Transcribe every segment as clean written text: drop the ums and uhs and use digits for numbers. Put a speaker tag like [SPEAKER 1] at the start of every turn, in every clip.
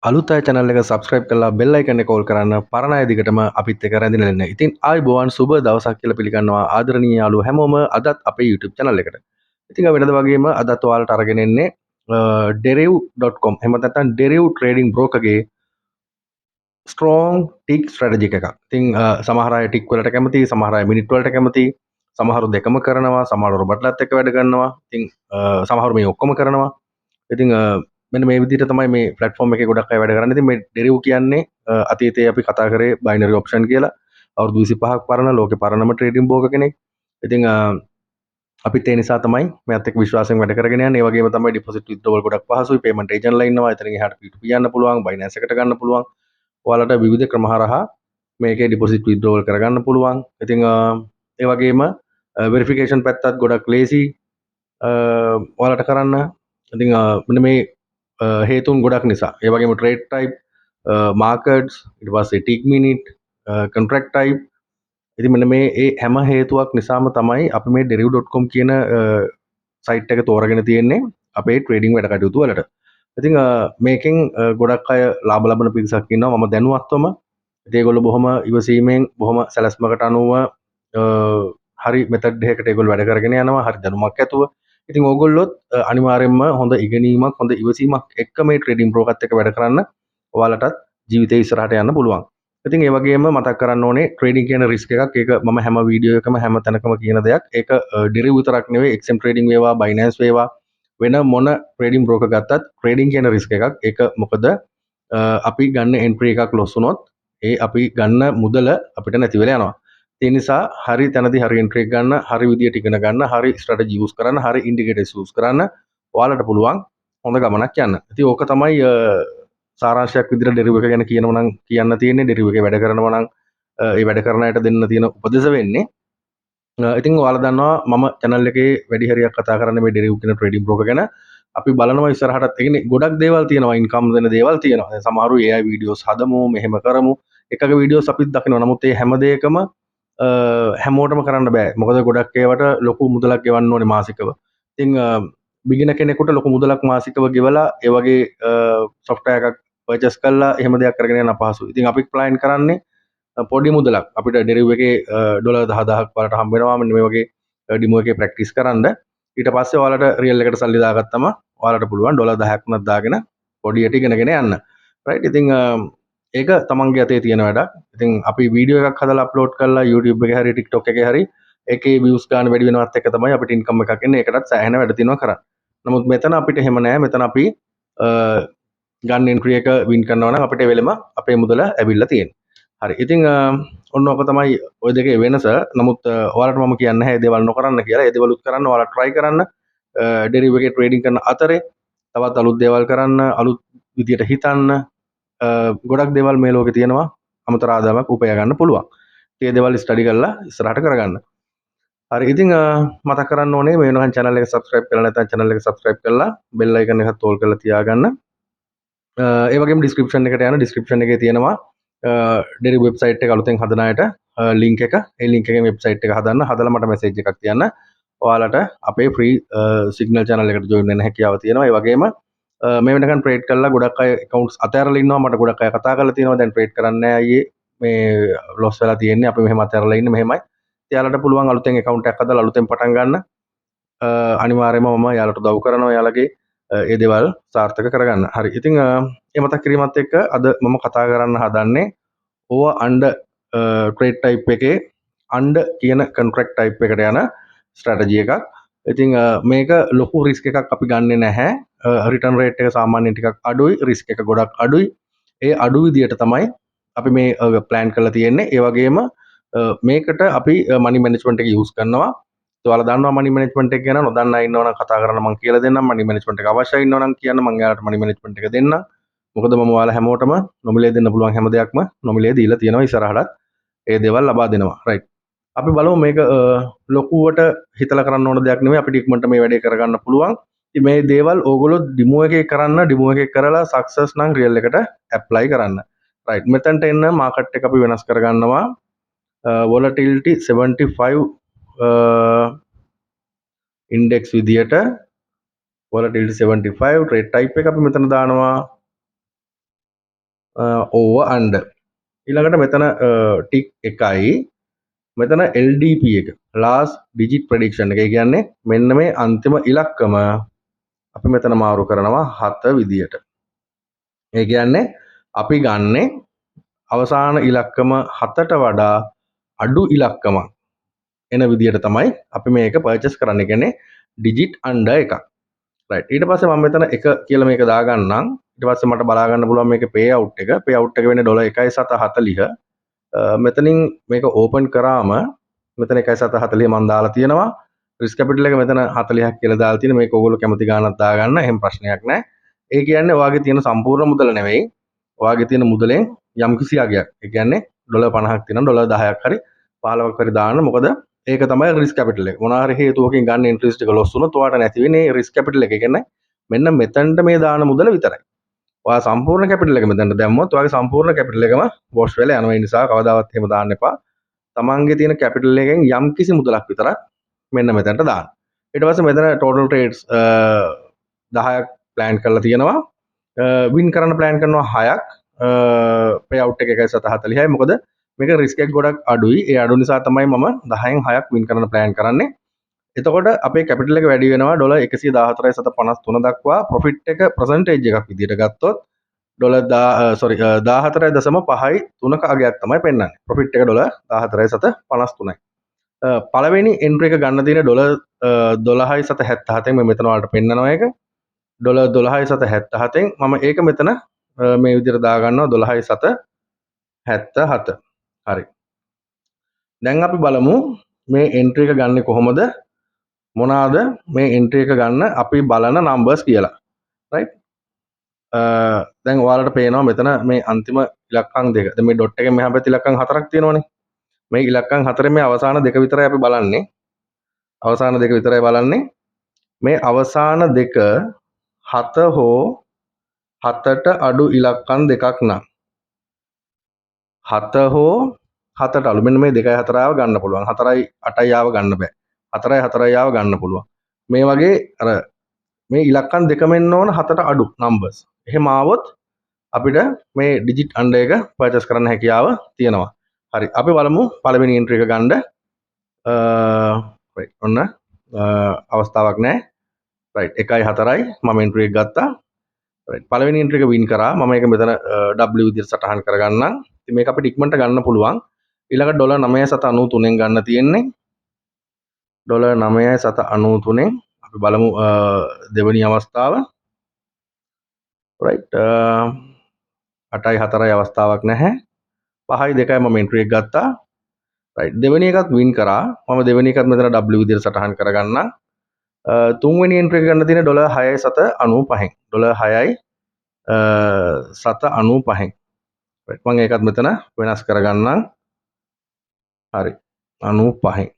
[SPEAKER 1] අලුත් අය channel එක subscribe කරලා bell icon එක all කරන්න පරණ අය දිගටම අපිත් එක්ක රැඳිලා ඉන්න. ඉතින් ආයුබෝවන් සුබ දවසක් කියලා පිළිගන්නවා ආදරණීය යාළුවෝ හැමෝම අදත් අපේ YouTube channel එකට. ඉතින් වෙනද වගේම අදත් ඔයාලට අරගෙන එන්නේ deriv.com එහෙම නැත්නම් deriv trading broker ගේ strong tick strategy එකක්. ඉතින් සමහර අය tick වලට කැමති, සමහර අය minute වලට කැමති, සමහරු දෙකම කරනවා, සමහරු රොබට්ලත් එක්ක වැඩ කරනවා. ඉතින් සමහරු මේ ඔක්කොම කරනවා. ඉතින් මෙන්න මේ විදිහට තමයි මේ platform එකේ ගොඩක් අය වැඩ කරන්නේ. ඉතින් මේ deriv කියන්නේ අතීතයේ අපි කතා කරේ binary option කියලා. අවුරුදු 25ක් පරණ ලෝකේ පරණම trading broker කෙනෙක්. ඉතින් අපිත් ඒ නිසා තමයි මෙයත් එක්ක විශ්වාසයෙන් වැඩ කරගෙන යන්නේ. ඒ වගේම තමයි deposit withdrawal ගොඩක් පහසුයි. payment agent ලා ඉන්නවා. එතනින් එහාට P2P යන්න පුළුවන්, Binance එකට ගන්න පුළුවන්. ඔයාලට විවිධ ක්‍රම හරහා මේකේ deposit withdrawal කරගන්න පුළුවන්. ඉතින් ඒ වගේම verification පැත්තත් ගොඩක් ලේසි ඔයාලට කරන්න. ඉතින් මෙන්න මේ හේතුන් ගොඩක් නිසා. ඒ වගේම trade type, markets, ඊට පස්සේ tick minute, contract type. ඉතින් මෙන්න මේ ඒ හැම හේතුවක් නිසාම තමයි අපි මේ deriv.com කියන site එක තෝරගෙන තියෙන්නේ අපේ trading වැඩ කටයුතු වලට. ඉතින් මේකෙන් ගොඩක් අය ලාභ ලබන පිරිසක් ඉන්නවා. මම දැනුවත්වම ඉතින් ඒගොල්ලෝ බොහොම ඉවසීමෙන් බොහොම සැලැස්මකට අනුව හරි මෙතඩ් එකකට ඒගොල්ලෝ වැඩ කරගෙන යනවා. හරි දැනුමක් ඇතුව. ඉතින් ඕගොල්ලොත් අනිවාර්යයෙන්ම හොඳ ඉගෙනීමක්, හොඳ ඉවසීමක් එක්ක මේ ට්‍රේඩින් බ්‍රෝකර්ත් එක්ක වැඩ කරන්න ඔයාලටත් ජීවිතේ ඉස්සරහට යන්න පුළුවන්. ඉතින් ඒ වගේම මතක් කරන්න ඕනේ ට්‍රේඩින් කියන රිස්ක් එකක්. ඒක මම හැම වීඩියෝ එකම හැම තැනකම කියන දෙයක්. ඒක ඩෙරිව් විතරක් නෙවෙයි, XM ට්‍රේඩින් වේවා, Binance වේවා, වෙන මොන ට්‍රේඩින් බ්‍රෝකර් ගත්තත් ට්‍රේඩින් කියන රිස්ක් එකක්. ඒක මොකද අපි ගන්න එන්ට්‍රි එකක් ලොස් වුණොත් ඒ අපි ගන්න මුදල අපිට නැති වෙලා යනවා. ඒ නිසා හරි තැනදී හරි එන්ට්‍රි එක ගන්න, හරි විදියට ඉගෙන ගන්න, හරි ස්ට්‍රැටජි යූස් කරන්න, හරි ඉන්ඩිකේටර්ස් යූස් කරන්න ඔයාලට පුළුවන් හොඳ ගමනක් යන්න. ඉතින් ඕක තමයි සාරාංශයක් විදිහට ඩෙරිව් එක ගැන කියනවා නම් කියන්න තියෙන්නේ. ඩෙරිව් එකේ වැඩ කරනවා නම් ඒ වැඩ කරන අයට දෙන්න තියෙන උපදෙස් වෙන්නේ. ඉතින් ඔයාලා දන්නවා මම channel එකේ වැඩි හරියක් කතා කරන්නේ මේ ඩෙරිව් කියන ට්‍රේඩින් බ්‍රෝකර් ගැන. අපි බලනවා ඉස්සරහටත් ඒ කියන්නේ ගොඩක් දේවල් තියෙනවා, ඉන්කම් දෙන දේවල් තියෙනවා. දැන් සමහරු AI වීඩියෝස් හදමු, මෙහෙම කරමු. එකක වීඩියෝස් අපිත් දකිනවා. නමුත් ඒ හැම දෙයකම හැමෝටම කරන්න බෑ. මොකද ගොඩක් ඒවට ලොකු මුදලක් ගෙවන්න ඕනේ මාසිකව. ඉතින් බිගිනර් කෙනෙකුට ලොකු මුදලක් මාසිකව ගෙවලා ඒ වගේ software එකක් purchase කරලා එහෙම දෙයක් කරගෙන යන්න අපහසුයි. ඉතින් අපි plan කරන්නේ පොඩි මුදලක් අපිට ඩෙරිව් එකේ ඩොලර් 10000ක් වලට හම්බ වෙනවා. මෙන්න මේ වගේ ඩිමෝ එකේ ප්‍රැක්ටිස් කරන්න. ඊට පස්සේ ඔයාලට රියල් එකට සල්ලි දාගත්තම ඔයාලට පුළුවන් ඩොලර් 10ක් උනත් දාගෙන පොඩියට ඉගෙනගෙන යන්න. රයිට්. ඉතින් ඒක තමන්ගේ අතේ තියෙන වැඩක්. ඉතින් අපි වීඩියෝ එකක් හදලා අප්ලෝඩ් කරලා YouTube එකේ හරි TikTok එකේ හරි ඒකේ views ගන්න වැඩි වෙනවත් එක තමයි අපිට ඉන්කම් එකක් එන්නේ. ඒකටත් සෑහෙන වැඩ තියෙනවා කරන්න. නමුත් මෙතන අපිට එහෙම නෑ. මෙතන අපි ගන්න එන්ට්‍රි එක වින් කරනවා නම් අපිට වෙලෙම අපේ මුදල ඇවිල්ලා තියෙනවා. හරි. ඉතින් ඔන්න ඔක තමයි ওই දෙකේ වෙනස. නමුත් ඔයාලට මම කියන්නේ නැහැ මේ දේවල් නොකරන්න කියලා. ඒ දේවලුත් කරන්න ඔයාලා try කරන්න. ඩෙරිව් එකේ ට්‍රේඩින් කරන අතරේ තවත් අලුත් දේවල් කරන්න, අලුත් විදියට හිතන්න, ගොඩක් දේවල් මේ ලෝකේ තියෙනවා අමතර ආදායමක් උපය ගන්න පුළුවන්. ඒ දේවල් ස්ටඩි කරලා ඉස්සරහට කරගන්න. හරි. ඉතින් මතක් කරන්න ඕනේ මේ වෙනකන් channel එක subscribe කරලා නැත්නම් channel එක subscribe කරලා bell icon එකත් all කරලා තියාගන්න. ඒ වගේම description එකට යන description එකේ තියෙනවා ඩෙරිව් වෙබ්සයිට් එක අලුතෙන් හදන අයට link එක. ඒ link එකෙන් වෙබ්සයිට් එක හදන්න. හදලා මට message එකක් තියන්න. ඔයාලට අපේ free signal channel එකට join වෙන්න හැකියාව තියෙනවා. ඒ වගේම මේ වෙනකන් trade කරලා ගොඩක් අය accounts අතහැරලා ඉන්නවා. මට ගොඩක් අය කතා කරලා තියෙනවා දැන් trade කරන්නේ නැහැ අයියේ. මේ loss වෙලා තියෙන්නේ. අපි මෙහෙම අතහැරලා ඉන්නේ මෙහෙමයි. එයාලට පුළුවන් අලුතෙන් account එකක් හදලා අලුතෙන් පටන් ගන්න. අනිවාර්යයෙන්ම මම එයාලට උදව් කරනවා. එයාලගේ ඒ දේවල් සාර්ථක කරගන්න. හරි. ඉතින් ඒ මතක් කිරීමත් එක්ක අද මම කතා කරන්න හදන්නේ ඕව අන්ඩර් ට්‍රේඩ් ටයිප් එකේ අන්ඩර් කියන කොන්ට්‍රැක්ට් ටයිප් එකට යන ස්ට්‍රැටජි එකක්. ඉතින් මේක ලොකු රිස්ක් එකක් අපි ගන්නෙ නැහැ. රිටර්න් රේට් එක සාමාන්‍යයෙන් ටිකක් අඩුයි, රිස්ක් එක ගොඩක් අඩුයි. ඒ අඩු විදියට තමයි අපි මේ ප්ලෑන් කරලා තියෙන්නේ. ඒ වගේම මේකට අපි මනි මැනේජ්මන්ට් එක යූස් කරනවා. ඔයාලා දන්නවා මනි මැනේජ්මන්ට් එක ගැන. නොදන්න අය ඉන්නවනම් කතා කරන්න මම කියලා දෙන්නම්. මනි මැනේජ්මන්ට් එක අවශ්‍යයි ඉන්නවනම් කියන්න මම එයාලට මනි මැනේජ්මන්ට් එක දෙන්නම්. මොකද මම ඔයාලා හැමෝටම නොමිලේ දෙන්න පුළුවන් හැම දෙයක්ම නොමිලේ දීලා තියෙනවා. ඉස්සරහටත් ඒ දේවල් ලබා දෙනවා. රයිට්. අපි බලමු මේක ලොකුවට හිතලා කරන්න ඕන දෙයක් නෙමෙයි. අපිට ඉක්මනට මේ වැඩේ කරගන්න පුළුවන්. ඉතින් මේ දේවල් ඕගොල්ලෝ ඩිමෝ එකේ කරන්න, ඩිමෝ එකේ කරලා සක්සස් නම් රියල් එකට ඇප්ලයි කරන්න. රයිට්. මෙතනට එන්න මාකට් එක අපි වෙනස් කරගන්නවා. volatility 75 index විදියට volatility 75 trade type එක අපි මෙතන දානවා. over under. ඊළඟට මෙතන ටික් එකයි මෙතන LDP එක last digit prediction එක. ඒ කියන්නේ මෙන්න මේ අන්තිම ඉලක්කම අපි මෙතන මාරු කරනවා 7 විදියට. ඒ කියන්නේ අපි ගන්නේ අවසාන ඉලක්කම 7ට වඩා අඩු ඉලක්කමක් එන විදියට තමයි අපි මේක පර්චේස් කරන්න. කියන්නේ digit under එකක්. right. ඊට පස්සේ මම මෙතන 1 කියලා මේක දාගන්නම්. ඊට පස්සේ මට බලා ගන්න පුළුවන් මේකේ pay out එක. pay out එක වෙන්නේ $1.740. මෙතනින් මේක ඕපන් කරාම මෙතන 1.740 මම දාලා තියෙනවා. රිස්ක් කැපිටල් එක මෙතන 40ක් කියලා දාලා තියෙන. මේක ඕගොල්ලෝ කැමති ගානක් දාගන්න. එහෙම ප්‍රශ්නයක් නැහැ. ඒ කියන්නේ ඔයාගේ තියෙන සම්පූර්ණ මුදල නෙවෙයි. ඔයාගේ තියෙන මුදලෙන් යම්කිසි අගයක්. ඒ කියන්නේ $50ක් තියෙනවා. $10ක් හරි 15ක් හරි දාන්න. මොකද ඒක තමයි රිස්ක් කැපිටල් එක. මොනවා හරි හේතුවකින් ගන්න ඉන්ට්‍රෙස්ට් එක ලොස් වුණොත් ඔයාට නැති වෙන්නේ රිස්ක් කැපිටල් එක. ඒ කියන්නේ මෙන්න මෙතනට මේ දාන මුදල විතරයි. ඔයා සම්පූර්ණ කැපිටල් එක මෙතනට දැම්මොත් ඔයාගේ සම්පූර්ණ කැපිටල් එකම වොෂ් වෙලා යනවා. ඒ නිසා කවදාවත් එහෙම දාන්න එපා. තමන්ගේ තියෙන කැපිටල් එකෙන් යම් කිසි මුදලක් විතරක් මෙන්න මෙතනට දාන්න. ඊට පස්සේ මෙතන ටෝටල් ට්‍රේඩ්ස් 10ක් ප්ලෑන් කරලා තියෙනවා. වින් කරන්න ප්ලෑන් කරනවා 6ක්. පේ අවුට් එක 1.740යි. මොකද මේක රිස්ක් එක ගොඩක් අඩුයි. ඒ අඩු නිසා තමයි මම 10න් 6ක් වින් කරන්න ප්ලෑන් කරන්නේ. එතකොට අපේ කැපිටල් එක වැඩි වෙනවා $114.53 දක්වා. ප්‍රොෆිට් එක පර්සන්ටේජ් එකක් විදිහට ගත්තොත් $14.5 අගයක් තමයි පෙන්වන්නේ. ප්‍රොෆිට් එක $14.53යි. පළවෙනි එන්ට්‍රි එක ගන්න තියෙන $12.77න් මම මෙතන වලට පෙන්නනවා ඒක. $12.77න් මම ඒක මෙතන මේ විදිහට දා ගන්නවා 12.77. හරි. දැන් අපි බලමු මේ එන්ට්‍රි එක ගන්න කොහොමද? මොනවාද මේ එන්ට්‍රි එක ගන්න අපි බලන නම්බර්ස් කියලා. right? දැන් ඔයාලට පේනවා මෙතන මේ අන්තිම ඉලක්කම් දෙක. දැන් මේ ඩොට් එකෙන් මෙහා පැත්තේ ඉලක්කම් 4ක් තියෙනවනේ. මේ ඉලක්කම් 4 මේ අවසාන දෙක විතරයි අපි බලන්නේ. අවසාන දෙක විතරයි බලන්නේ. මේ අවසාන දෙක 7 හෝ 7ට අඩු ඉලක්කම් දෙකක් නම් 7 හෝ 7ට අඩු මෙන්න මේ 2යි 4යි ආව ගන්න පුළුවන්. 4යි 8යි ආව ගන්න බෑ. 4යි 4යි ආව ගන්න පුළුවන්. මේ වගේ අර මේ ඉලක්කම් දෙකම එන්න ඕන 7ට අඩු නම්බර්ස්. එහෙම ආවොත් අපිට මේ ඩිජිට් අන්ඩර් එක පර්චේස් කරන්න හැකියාව තියෙනවා. හරි. අපි බලමු පළවෙනි එන්ට්‍රි එක ගන්න. රයිට්. ඔන්න අවස්ථාවක් නැහැ. රයිට්. 1යි 4යි මම එන්ට්‍රි එක ගත්තා. රයිට්. පළවෙනි එන්ට්‍රි එක වින් කරා. මම ඒක මෙතන W විදිහට සටහන් කරගන්නම්. ඉතින් මේක අපිට ඉක්මනට ගන්න පුළුවන්. ඊළඟ $9.93න් ගන්න තියෙන්නේ. $9.93න් අපි බලමු දෙවෙනි අවස්ථාව. right 8යි 4යි අවස්ථාවක් නැහැ. 5යි 2යි මම එන්ට්‍රි එක ගත්තා. right දෙවෙනි එකත් වින් කරා. මම දෙවෙනි එකත් මෙතන W විදිහට සටහන් කරගන්නම්. තුන්වෙනි එන්ට්‍රි එක ගන්න තියෙන්නේ $6.95න්. $6.95න්. right මම ඒකත් මෙතන වෙනස් කරගන්නම්. හරි 95න්.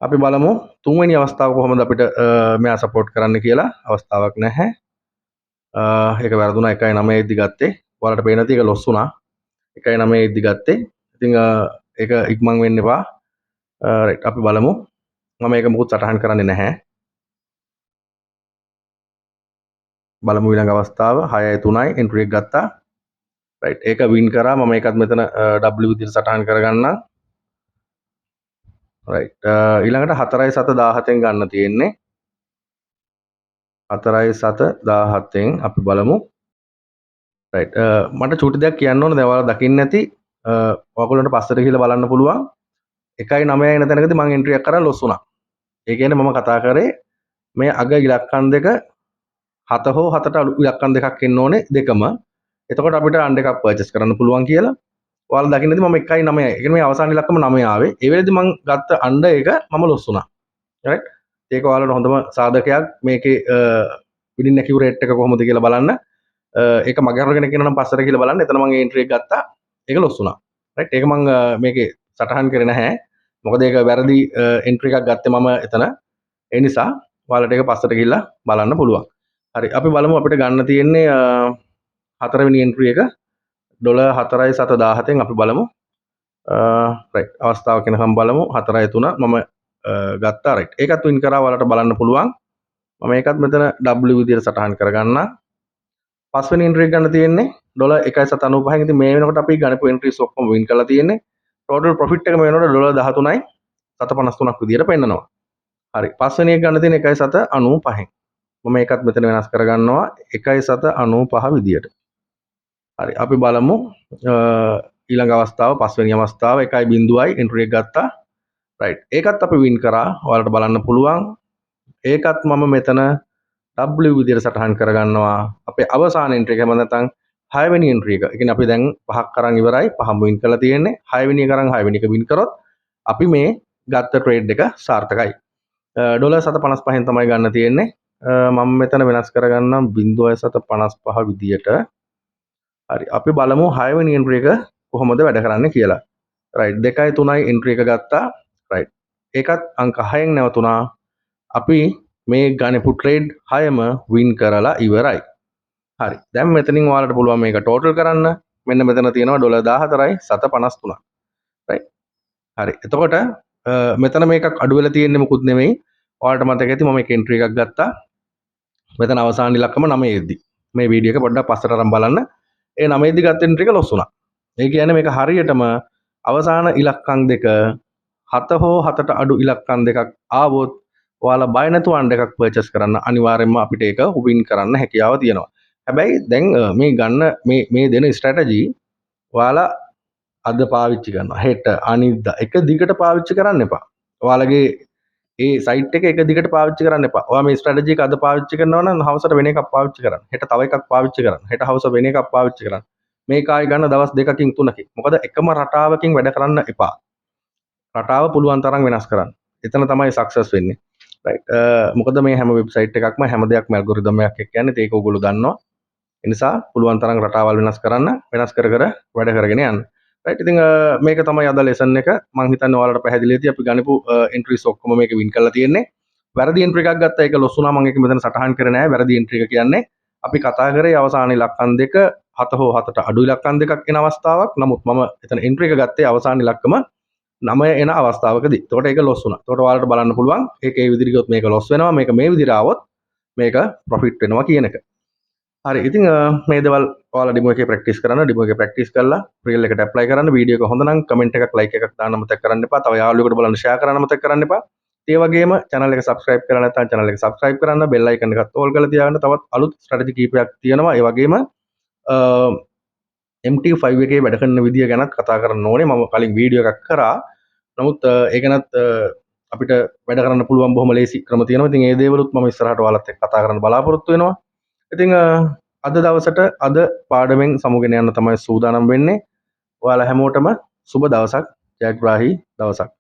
[SPEAKER 1] අපි බලමු තුන්වෙනි අවස්ථාව කොහොමද අපිට මෙයා සපෝට් කරන්න කියලා. අවස්ථාවක් නැහැ. ඒක වැරදුනා. 1.9 ඉදි ගත්තේ. ඔයාලට පේන තියෙක ලොස් වුණා. 1.9 ඉදි ගත්තේ. ඉතින් ඒක ඉක්මන් වෙන්න එපා. රයිට් අපි බලමු. මම මේක මොකුත් සටහන් කරන්නේ නැහැ. බලමු ඊළඟ අවස්ථාව 6.3යි එන්ට්‍රි එක ගත්තා. රයිට් ඒක වින් කරා. මම ඒකත් මෙතන W විදිහට සටහන් කරගන්නම්. right ඊළඟට 4.717න් ගන්න තියෙන්නේ. 4.717න් අපි බලමු. right මට චූටි දෙයක් කියන්න ඕන. දැන් ඔයාලා දකින්න ඇති ඔයගොල්ලන්ට පස්සට ගිහලා බලන්න පුළුවන්. 1.9 එන තැනකදී මම එන්ට්‍රි එකක් කරලා ලොස් වුණා. ඒ කියන්නේ මම කතා කරේ මේ අග ඉලක්කම් දෙක 7 හෝ 7ට අඩු ඉලක්කම් දෙකක් එන්න ඕනේ දෙකම. එතකොට අපිට අන්ඩ් එකක් පර්චේස් කරන්න පුළුවන් කියලා. ඔයාලා දකින්න ඇති මම 1.9 ඒ කියන්නේ මේ අවසාන ඉලක්කම 9 ආවේ. ඒ වෙලෙදි මම ගත්ත අන්ඩර් එක මම ලොස් වුණා. right ඒක ඔයාලට හොඳම සාධකයක් මේකේ විඩින් ඇකියුරේට් එක කොහොමද කියලා බලන්න. ඒක මගේ අරගෙන කියනවා නම් පස්සට කියලා බලන්න. එතන මම එන්ට්‍රි එක ගත්තා. ඒක ලොස් වුණා. right ඒක මම මේකේ සටහන් කරේ නැහැ. මොකද ඒක වැරදි එන්ට්‍රි එකක් ගත්තේ මම එතන. ඒ නිසා ඔයාලට ඒක පස්සට ගිහිල්ලා බලන්න පුළුවන්. හරි අපි බලමු අපිට ගන්න තියෙන්නේ හතරවෙනි එන්ට්‍රි එක $4.717න් අපි බලමු. right අවස්ථාවක් වෙනකම් බලමු. 4.3 මම ගත්තා. right ඒකත් වින් කරා. ඔයාලට බලන්න පුළුවන්. මම ඒකත් මෙතන W විදිහට සටහන් කරගන්නම්. පස්වෙනි එන්ට්‍රි එක ගන්න තියෙන්නේ ඩොලර් 1.95න් ඉතින් මේ වෙනකොට අපි ගණපු එන්ට්‍රීස් ඔක්කොම වින් කරලා තියෙන්නේ. ටෝටල් ප්‍රොෆිට් එක මේ වෙනකොට ඩොලර් 13.753ක් විදියට පෙන්නනවා. හරි. පස්වෙනි එක ගන්න තියෙන 1.95න්. මම ඒකත් මෙතන වෙනස් කරගන්නවා 1.95 විදියට. හරි. අපි බලමු ඊළඟ අවස්ථාව පස්වෙනි අවස්ථාව 1.0යි එන්ට්‍රි එක ගත්තා. රයිට්. ඒකත් අපි වින් කරා. ඔයාලට බලන්න පුළුවන්. ඒකත් මම මෙතන W විදියට සටහන් කරගන්නවා. අපේ අවසාන එන්ට්‍රි එක නැත්නම් 6 වෙනි එන්ට්‍රි එක. ඒ කියන්නේ අපි දැන් පහක් කරන් ඉවරයි. පහම වින් කරලා තියෙන්නේ. 6 වෙනි එක කරන් 6 වෙනි එක වින් කරොත් අපි මේ ගත්ත ට්‍රේඩ් එක සාර්ථකයි. ඩොලර් 7.55න් තමයි ගන්න තියෙන්නේ. මම මෙතන වෙනස් කරගන්නම් 0.755 විදියට. හරි. අපි බලමු 6 වෙනි එන්ට්‍රි එක කොහොමද වැඩ කරන්නේ කියලා. රයිට්. 2යි 3යි එන්ට්‍රි එක ගත්තා. රයිට්. ඒකත් අංක 6න් නැවතුණා. අපි මේ ගණපු ට්‍රේඩ් 6ම වින් කරලා ඉවරයි. හරි. දැන් මෙතනින් ඔයාලට පුළුවන් මේක ටෝටල් කරන්න. මෙන්න මෙතන තියෙනවා ඩොලර් 14යි 753. රයිට්. හරි. එතකොට මෙතන මේකක් අඩු වෙලා තියෙන්නේ මොකුත් නෙමෙයි. ඔයාලට මතක ඇති මම එක එන්ට්‍රි එකක් ගත්තා. මෙතන අවසාන ඉලක්කම 9 ෙද්දි. මේ වීඩියෝ එක පොඩ්ඩක් පස්සට අරන් බලන්න. ඒ 9 ෙද්දි ගත්ත එන්ට්‍රි එක ලොස් වුණා. ඒ කියන්නේ මේක හරියටම අවසාන ඉලක්කම් දෙක 7 හෝ 7ට අඩු ඉලක්කම් දෙකක් ආවොත් ඔයාලා බය නැතුව අන්ඩ එකක් පර්චේස් කරන්න අනිවාර්යෙන්ම අපිට ඒක වින් කරන්න හැකියාව තියෙනවා. හැබැයි දැන් මේ ගන්න මේ දෙන ස්ට්‍රැටජි ඔයාලා අද පාවිච්චි කරනවා. හෙට අනිද්දා එක දිගට පාවිච්චි කරන්න එපා. ඔයාලගේ ඒ සයිට් එක දිගට පාවිච්චි කරන්න එපා. ඔයා මේ ස්ට්‍රැටජි එක අද පාවිච්චි කරනවා නම් හවසට වෙන එකක් පාවිච්චි කරන්න. හෙට තව එකක් පාවිච්චි කරන්න. හෙට හවස වෙන එකක් පාවිච්චි කරන්න. මේක ආයි ගන්න දවස් දෙකකින් තුනකින්. මොකද එකම රටාවකින් වැඩ කරන්න එපා. රටාව පුළුවන් තරම් වෙනස් කරන්න. එතන තමයි සක්සස් වෙන්නේ. රයිට්. මොකද මේ හැම වෙබ්සයිට් එකක්ම හැම දෙයක්ම ඇල්ගොරිතම් එකක් එක්ක යන්නේ. ඒක ඔයගොල්ලෝ දන්නවා. ඒ නිසා පුළුවන් තරම් රටාවල් වෙනස් කරන්න, වෙනස් කර කර වැඩ කරගෙන යන්න. රයිට්. ඉතින් මේක තමයි අද ලෙසන් එක. මම හිතන්නේ ඔයාලට පැහැදිලි ඇති. අපි ගණපු එන්ට්‍රීස් ඔක්කොම මේක වින් කරලා තියෙන්නේ. වැරදි එන්ට්‍රි එකක් ගත්තා ඒක ලොස් වුණා. මම ඒක මෙතන සටහන් කරේ නෑ. වැරදි එන්ට්‍රි එක කියන්නේ අපි කතා කරේ අවසාන ඉලක්කම් දෙක 7 හෝ 7ට අඩු ඉලක්කම් දෙකක් එන අවස්ථාවක්. නමුත් මම එතන එන්ට්‍රි එක ගත්තේ අවසාන ඉලක්කම 9 එන අවස්ථාවකදී. එතකොට ඒක ලොස් වුණා. එතකොට ඔයාලට බලන්න පුළුවන් ඒක ඒ විදිහට ගියොත් මේක ලොස් වෙනවා. මේක මේ විදිහට ආවොත් මේක ප්‍රොෆිට් වෙනවා කියන එක. හරි. ඉතින් මේ දේවල් ඔයාලා ඩෙමෝ එකේ ප්‍රැක්ටිස් කරන්න. ඩෙමෝ එකේ ප්‍රැක්ටිස් කරලා රීල් එකට ඇප්ලයි කරන්න. වීඩියෝ එක හොඳ නම් කමෙන්ට් එකක් ලයික් එකක් දාන්න මතක කරන්න එපා. තව යාළුවෙකුට බලන්න ෂෙයා කරන්න මතක කරන්න එපා. ඒ වගේම channel එක subscribe කරලා නැත්නම් channel එක subscribe කරන්න. bell icon එකත් ඕල් කරලා තියාගන්න. තවත් අලුත් strategy කීපයක් තියෙනවා. ඒ වගේම MT5 එකේ වැඩ කරන විදිය ගැනත් කතා කරන්න ඕනේ. මම කලින් වීඩියෝ එකක් කරා. නමුත් ඒ ගැනත් අපිට වැඩ කරන්න පුළුවන් බොහොම ලේසි ක්‍රම තියෙනවා. ඉතින් ඒ දේවලුත් මම ඉස්සරහට ඔයාලත් එක්ක කතා කරන්න බලාපොරොත්තු වෙනවා. ඉතින් අද දවසට අද පාඩමෙන් සමුගෙන යන්න තමයි සූදානම් වෙන්නේ. ඔයාලා හැමෝටම සුබ දවසක්, ජයග්‍රාහී දවසක්.